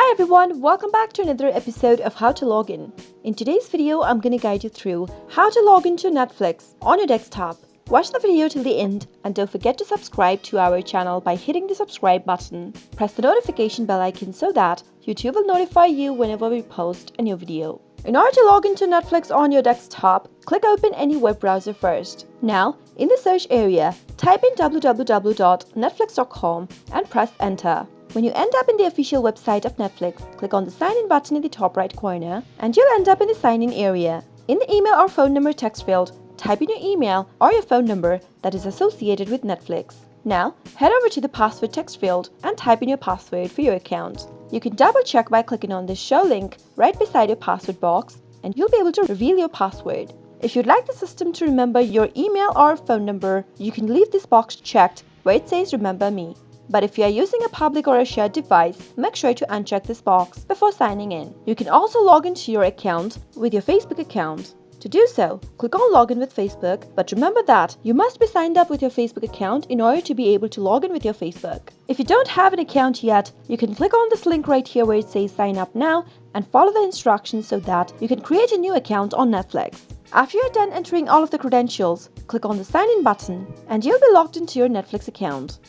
Hi everyone, welcome back to another episode of How to Login. In today's video, I'm going to guide you through how to log into Netflix on your desktop. Watch the video till the end and don't forget to subscribe to our channel by hitting the subscribe button. Press the notification bell icon so that YouTube will notify you whenever we post a new video. In order to log into Netflix on your desktop, click open any web browser first. Now, in the search area, type in www.netflix.com and press enter. When you end up in the official website of Netflix, click on the sign in button in the top right corner and you'll end up in the sign in area. In the email or phone number text field, type in your email or your phone number that is associated with Netflix. Now, head over to the password text field and type in your password for your account. You can double check by clicking on the show link right beside your password box and you'll be able to reveal your password. If you'd like the system to remember your email or phone number, you can leave this box checked where it says remember me. But if you are using a public or a shared device, make sure to uncheck this box before signing in. You can also log into your account with your Facebook account. To do so, click on Login with Facebook, but remember that you must be signed up with your Facebook account in order to be able to log in with your Facebook. If you don't have an account yet, you can click on this link right here where it says sign up now and follow the instructions so that you can create a new account on Netflix. After you're done entering all of the credentials, click on the sign in button and you'll be logged into your Netflix account.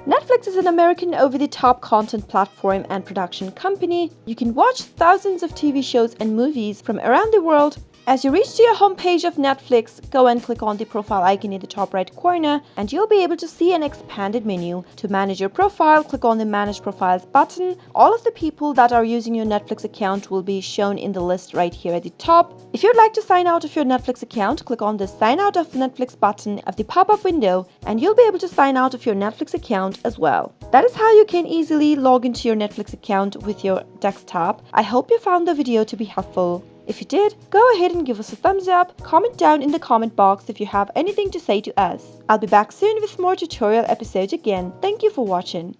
Netflix is an American over-the-top content platform and production company. You can watch thousands of TV shows and movies from around the world. As you reach to your homepage of Netflix, go and click on the profile icon in the top right corner and you'll be able to see an expanded menu. To manage your profile, click on the Manage Profiles button. All of the people that are using your Netflix account will be shown in the list right here at the top. If you'd like to sign out of your Netflix account, click on the Sign Out of Netflix button of the pop-up window and you'll be able to sign out of your Netflix account as well. That is how you can easily log into your Netflix account with your desktop. I hope you found the video to be helpful. If you did, go ahead and give us a thumbs up, comment down in the comment box if you have anything to say to us. I'll be back soon with more tutorial episodes again. Thank you for watching.